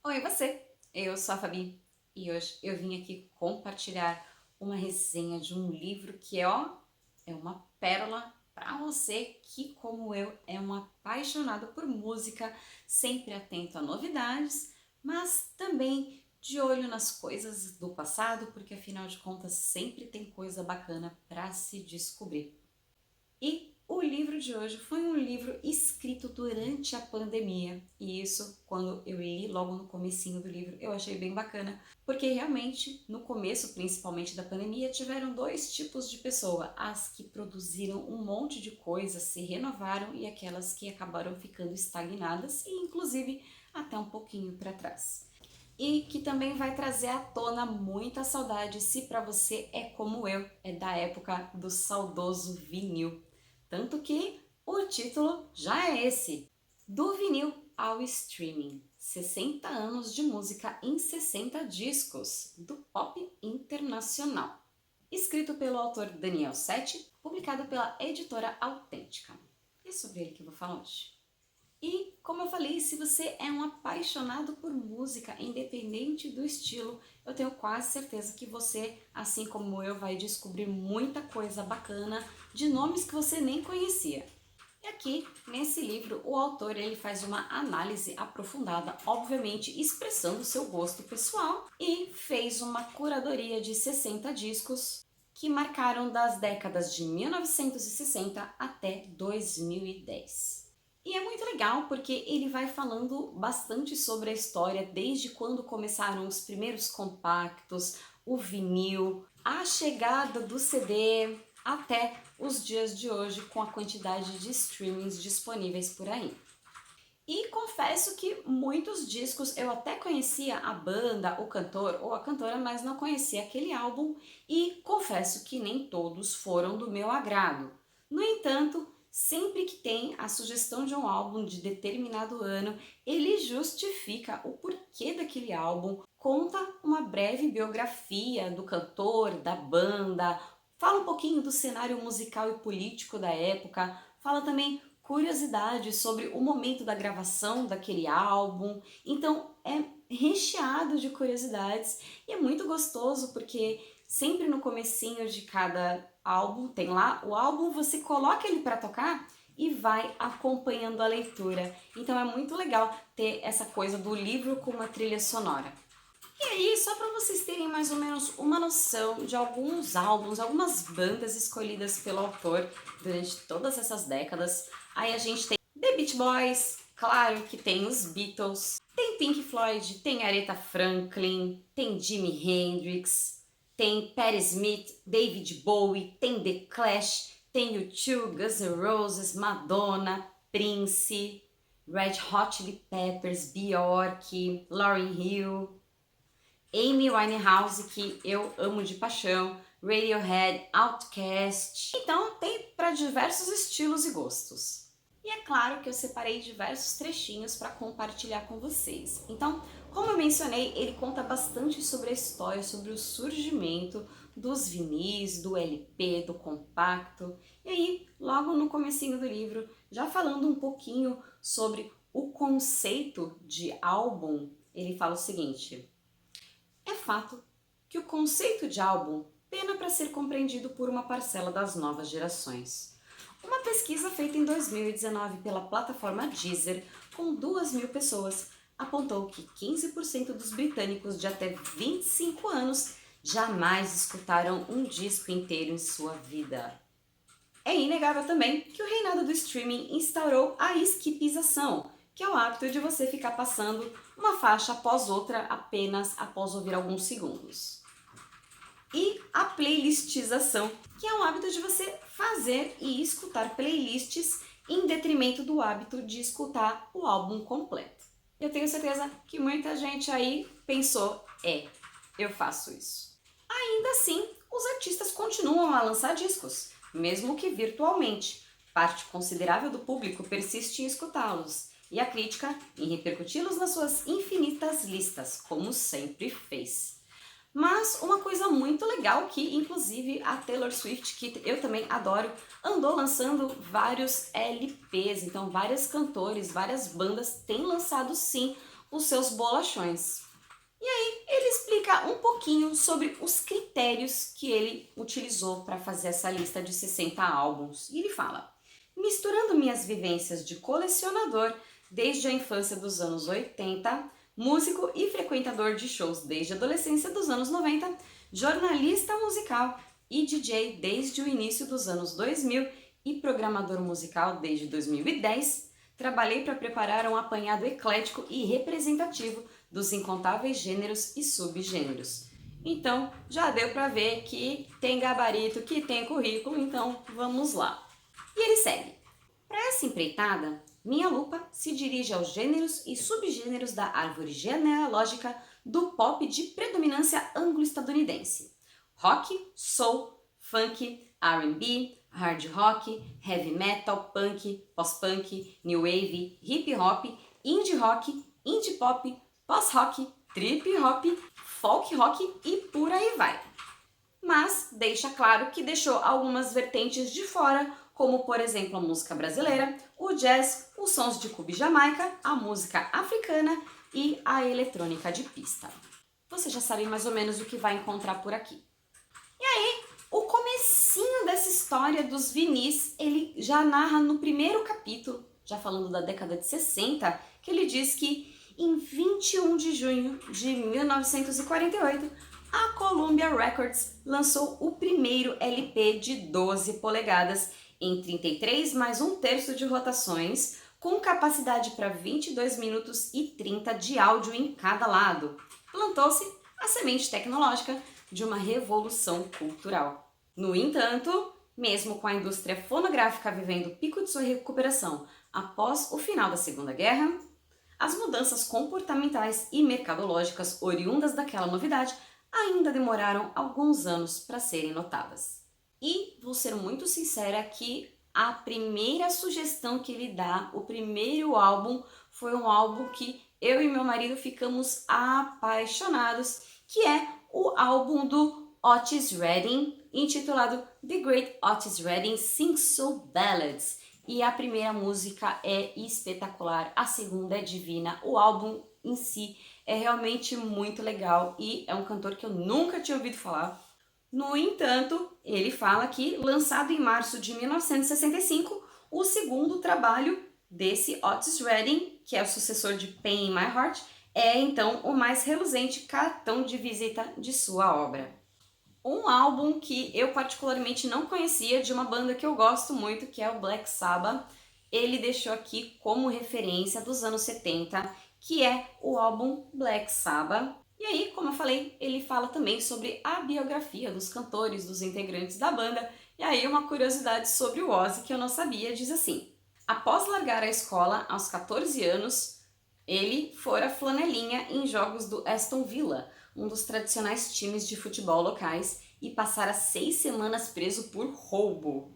Oi, você! Eu sou a Fabi e hoje eu vim aqui compartilhar uma resenha de um livro que é uma pérola para você que, como eu, é um apaixonado por música, sempre atento a novidades, mas também de olho nas coisas do passado, porque afinal de contas sempre tem coisa bacana para se descobrir. E o livro de hoje foi um livro escrito durante a pandemia, e isso, quando eu li logo no comecinho do livro, eu achei bem bacana, porque realmente, no começo, principalmente da pandemia, tiveram dois tipos de pessoa, as que produziram um monte de coisas, se renovaram, e aquelas que acabaram ficando estagnadas, e inclusive até um pouquinho para trás. E que também vai trazer à tona muita saudade, se para você é como eu, é da época do saudoso vinil. Tanto que o título já é esse: Do vinil ao streaming. 60 anos de música em 60 discos, do pop internacional. Escrito pelo autor Daniel Sete, publicado pela editora Autêntica. É sobre ele que eu vou falar hoje. E, como eu falei, se você é um apaixonado por música, independente do estilo, eu tenho quase certeza que você, assim como eu, vai descobrir muita coisa bacana de nomes que você nem conhecia. E aqui, nesse livro, o autor ele faz uma análise aprofundada, obviamente expressando seu gosto pessoal, e fez uma curadoria de 60 discos que marcaram das décadas de 1960 até 2010. E é muito legal porque ele vai falando bastante sobre a história, desde quando começaram os primeiros compactos, o vinil, a chegada do CD, até os dias de hoje com a quantidade de streamings disponíveis por aí. E confesso que muitos discos eu até conhecia a banda, o cantor ou a cantora, mas não conhecia aquele álbum, e confesso que nem todos foram do meu agrado. No entanto, sempre que tem a sugestão de um álbum de determinado ano, ele justifica o porquê daquele álbum, conta uma breve biografia do cantor, da banda, fala um pouquinho do cenário musical e político da época, fala também curiosidades sobre o momento da gravação daquele álbum. Então é recheado de curiosidades e é muito gostoso porque sempre no comecinho de cada álbum tem lá o álbum, você coloca ele para tocar e vai acompanhando a leitura. Então é muito legal ter essa coisa do livro com uma trilha sonora. E aí, só para vocês terem mais ou menos uma noção de alguns álbuns, algumas bandas escolhidas pelo autor durante todas essas décadas, aí a gente tem The Beach Boys, claro que tem os Beatles, tem Pink Floyd, tem Aretha Franklin, tem Jimi Hendrix, tem Patti Smith, David Bowie, tem The Clash, tem U2, Guns N' Roses, Madonna, Prince, Red Hot Chili Peppers, Bjork, Lauryn Hill, Amy Winehouse, que eu amo de paixão, Radiohead, Outkast. Então tem para diversos estilos e gostos. E é claro que eu separei diversos trechinhos para compartilhar com vocês. Então, como eu mencionei, ele conta bastante sobre a história, sobre o surgimento dos vinis, do LP, do compacto. E aí, logo no comecinho do livro, já falando um pouquinho sobre o conceito de álbum, ele fala o seguinte: é fato que o conceito de álbum pena para ser compreendido por uma parcela das novas gerações. Uma pesquisa feita em 2019 pela plataforma Deezer, com 2.000 pessoas, apontou que 15% dos britânicos de até 25 anos jamais escutaram um disco inteiro em sua vida. É inegável também que o reinado do streaming instaurou a skipização, que é o hábito de você ficar passando uma faixa após outra apenas após ouvir alguns segundos. E a playlistização, que é o hábito de você fazer e escutar playlists em detrimento do hábito de escutar o álbum completo. Eu tenho certeza que muita gente aí pensou, eu faço isso. Ainda assim, os artistas continuam a lançar discos, mesmo que virtualmente. Parte considerável do público persiste em escutá-los, e a crítica em repercuti-los nas suas infinitas listas, como sempre fez. Mas uma coisa muito legal que, inclusive, a Taylor Swift, que eu também adoro, andou lançando vários LPs, então vários cantores, várias bandas têm lançado sim os seus bolachões. Ele explica um pouquinho sobre os critérios que ele utilizou para fazer essa lista de 60 álbuns. E ele fala: misturando minhas vivências de colecionador desde a infância dos anos 80, músico e frequentador de shows desde a adolescência dos anos 90, jornalista musical e DJ desde o início dos anos 2000 e programador musical desde 2010, trabalhei para preparar um apanhado eclético e representativo dos incontáveis gêneros e subgêneros. Então, já deu para ver que tem gabarito, que tem currículo, então vamos lá. E ele segue. Para essa empreitada, minha lupa se dirige aos gêneros e subgêneros da árvore genealógica do pop de predominância anglo-estadunidense. Rock, soul, funk, R&B, hard rock, heavy metal, punk, pós-punk, new wave, hip hop, indie pop, pós-rock, trip hop, folk rock e por aí vai. Mas deixa claro que deixou algumas vertentes de fora, como por exemplo a música brasileira, o jazz, os sons de Cuba e Jamaica, a música africana e a eletrônica de pista. Você já sabe mais ou menos o que vai encontrar por aqui. E aí, o comecinho dessa história dos vinis, ele já narra no primeiro capítulo, já falando da década de 60, que ele diz que em 21 de junho de 1948, a Columbia Records lançou o primeiro LP de 12 polegadas em 33 mais 1/3 de rotações, com capacidade para 22 minutos e 30 de áudio em cada lado. Plantou-se a semente tecnológica de uma revolução cultural. No entanto, mesmo com a indústria fonográfica vivendo o pico de sua recuperação após o final da Segunda Guerra, as mudanças comportamentais e mercadológicas oriundas daquela novidade ainda demoraram alguns anos para serem notadas. E vou ser muito sincera que a primeira sugestão que ele dá, o primeiro álbum, foi um álbum que eu e meu marido ficamos apaixonados, que é o álbum do Otis Redding, intitulado The Great Otis Redding Sings Soul Ballads. E a primeira música é espetacular, a segunda é divina, o álbum em si é realmente muito legal e é um cantor que eu nunca tinha ouvido falar. No entanto, ele fala que, lançado em março de 1965, o segundo trabalho desse Otis Redding, que é o sucessor de Pain in My Heart, é então o mais reluzente cartão de visita de sua obra. Um álbum que eu particularmente não conhecia, de uma banda que eu gosto muito, que é o Black Sabbath, ele deixou aqui como referência dos anos 70, que é o álbum Black Sabbath. E aí, como eu falei, ele fala também sobre a biografia dos cantores, dos integrantes da banda. E aí, uma curiosidade sobre o Ozzy que eu não sabia, diz assim: após largar a escola aos 14 anos, ele fora flanelinha em jogos do Aston Villa, um dos tradicionais times de futebol locais, e passara 6 semanas preso por roubo.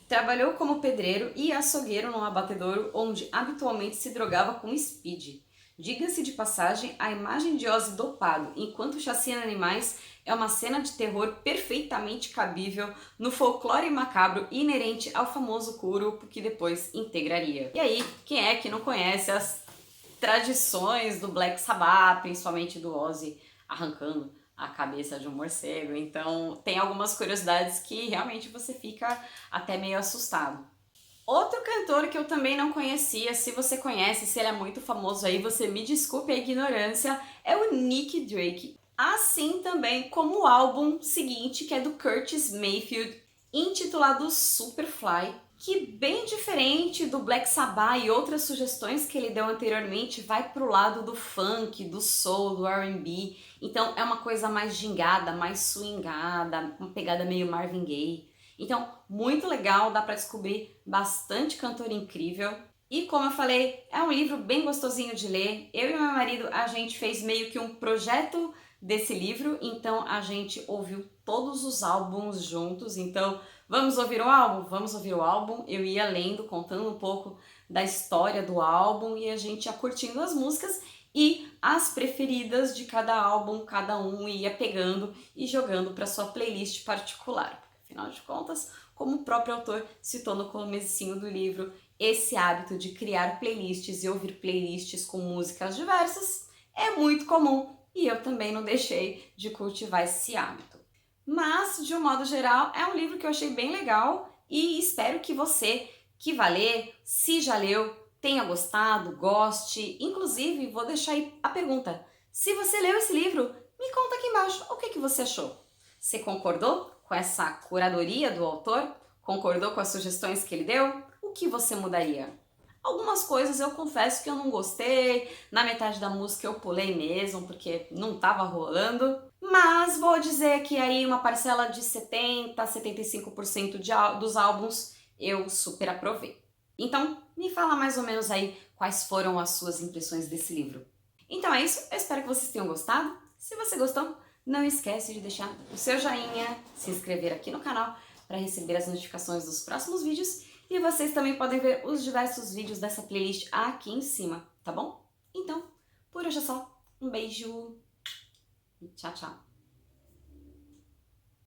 Trabalhou como pedreiro e açougueiro num abatedouro onde habitualmente se drogava com speed. Diga-se de passagem, a imagem de Ozzy dopado enquanto chacina animais é uma cena de terror perfeitamente cabível no folclore macabro inerente ao famoso grupo que depois integraria. E aí, quem é que não conhece as tradições do Black Sabbath, principalmente do Ozzy arrancando a cabeça de um morcego? Então tem algumas curiosidades que realmente você fica até meio assustado. Outro cantor que eu também não conhecia, se você conhece, se ele é muito famoso aí, você me desculpe a ignorância, é o Nick Drake. Assim também como o álbum seguinte, que é do Curtis Mayfield, intitulado Superfly, que, bem diferente do Black Sabbath e outras sugestões que ele deu anteriormente, vai pro lado do funk, do soul, do R&B. Então é uma coisa mais gingada, mais swingada, uma pegada meio Marvin Gaye. Então, muito legal, dá para descobrir bastante cantor incrível. E como eu falei, é um livro bem gostosinho de ler. Eu e meu marido, a gente fez meio que um projeto desse livro, então a gente ouviu todos os álbuns juntos. Então, vamos ouvir o álbum? Vamos ouvir o álbum. Eu ia lendo, contando um pouco da história do álbum e a gente ia curtindo as músicas e as preferidas de cada álbum, cada um ia pegando e jogando para sua playlist particular. Afinal de contas, como o próprio autor citou no comecinho do livro, esse hábito de criar playlists e ouvir playlists com músicas diversas é muito comum e eu também não deixei de cultivar esse hábito. Mas, de um modo geral, é um livro que eu achei bem legal e espero que você que vai ler, se já leu, tenha gostado, goste. Inclusive, vou deixar aí a pergunta. Se você leu esse livro, me conta aqui embaixo o que você achou. Você concordou com essa curadoria do autor? Concordou com as sugestões que ele deu? O que você mudaria? Algumas coisas eu confesso que eu não gostei, na metade da música eu pulei mesmo, porque não estava rolando, mas vou dizer que aí uma parcela de 70, 75% dos álbuns eu super aprovei. Então, me fala mais ou menos aí quais foram as suas impressões desse livro. Então é isso, eu espero que vocês tenham gostado. Se você gostou, não esquece de deixar o seu joinha, se inscrever aqui no canal para receber as notificações dos próximos vídeos e vocês também podem ver os diversos vídeos dessa playlist aqui em cima, tá bom? Então, por hoje é só. Um beijo e tchau, tchau!